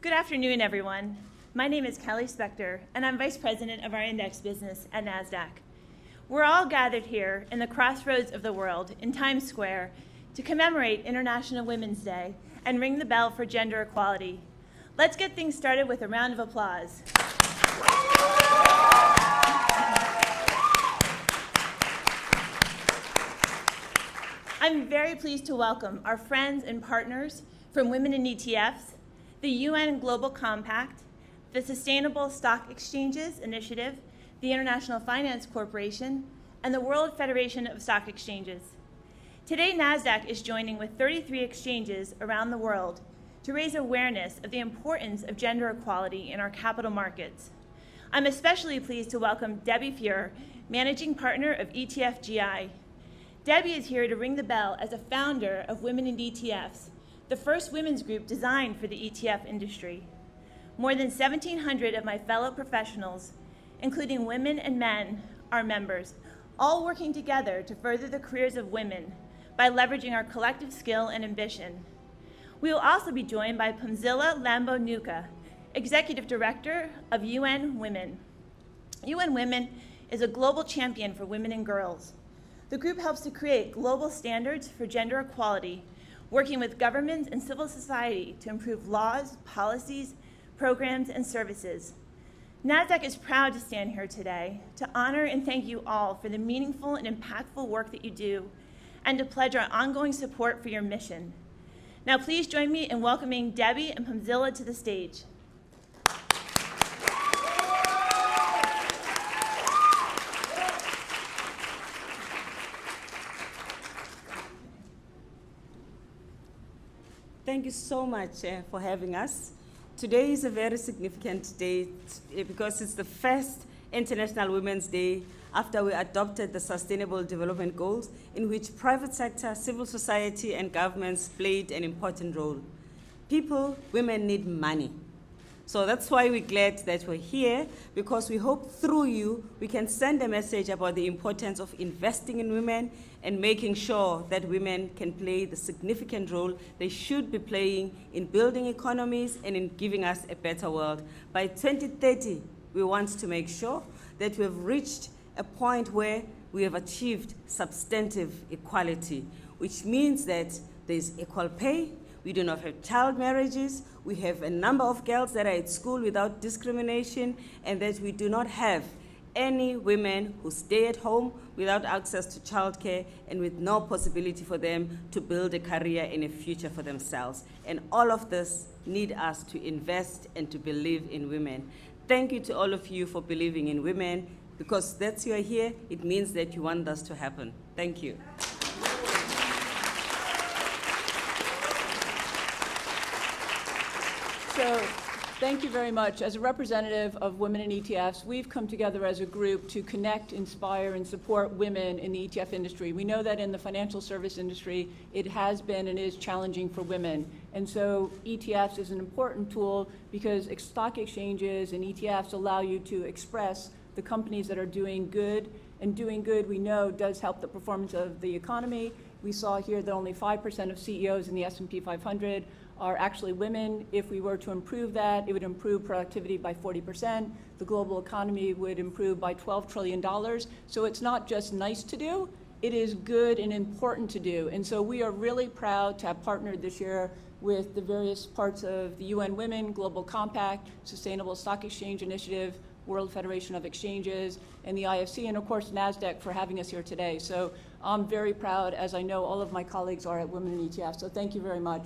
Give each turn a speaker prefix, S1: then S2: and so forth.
S1: Good afternoon, everyone. My name is Kelly Spector, and I'm Vice President of our index business at NASDAQ. We're all gathered here in the crossroads of the world in Times Square to commemorate International Women's Day and ring the bell for gender equality. Let's get things started with a round of applause. I'm very pleased to welcome our friends and partners from Women in ETFs, the UN Global Compact, the Sustainable Stock Exchanges Initiative, the International Finance Corporation, and the World Federation of Stock Exchanges. Today, NASDAQ is joining with 33 exchanges around the world to raise awareness of the importance of gender equality in our capital markets. I'm especially pleased to welcome Debbie Fuhr, Managing Partner of ETF GI. Debbie is here to ring the bell as a founder of Women in ETFs, the first women's group designed for the ETF industry. More than 1,700 of my fellow professionals, including women and men, are members, all working together to further the careers of women by leveraging our collective skill and ambition. We will also be joined by Pumzila Lambo-Nuka, Executive Director of UN Women. UN Women is a global champion for women and girls. The group helps to create global standards for gender equality, working with governments and civil society to improve laws, policies, programs, and services. NASDAQ is proud to stand here today to honor and thank you all for the meaningful and impactful work that you do, and to pledge our ongoing support for your mission. Now please join me in welcoming Debbie and Pumzila to the stage.
S2: Thank you so much for having us. Today is a very significant day because it's the first International Women's Day after we adopted the Sustainable Development Goals, in which private sector, civil society, and governments played an important role. Women need money. So that's why we're glad that we're here, because we hope through you we can send a message about the importance of investing in women and making sure that women can play the significant role they should be playing in building economies and in giving us a better world. By 2030, we want to make sure that we've reached a point where we have achieved substantive equality, which means that there's equal pay. We do not have child marriages. We have a number of girls that are at school without discrimination, and that we do not have any women who stay at home without access to childcare and with no possibility for them to build a career and a future for themselves. And all of this need us to invest and to believe in women. Thank you to all of you for believing in women, because that's why you're here. It means that you want this to happen. Thank you.
S3: So, thank you very much. As a representative of Women in ETFs, we've come together as a group to connect, inspire, and support women in the ETF industry. We know that in the financial service industry, it has been and is challenging for women. And so ETFs is an important tool because stock exchanges and ETFs allow you to express the companies that are doing good. And doing good, we know, does help the performance of the economy. We saw here that only 5% of CEOs in the S&P 500 are actually women. If we were to improve that, it would improve productivity by 40%. The global economy would improve by $12 trillion. So it's not just nice to do, it is good and important to do. And so we are really proud to have partnered this year with the various parts of the UN Women Global Compact, Sustainable Stock Exchange Initiative, World Federation of Exchanges, and the IFC, and of course NASDAQ for having us here today. So I'm very proud, as I know all of my colleagues are at Women in ETF. So thank you very much.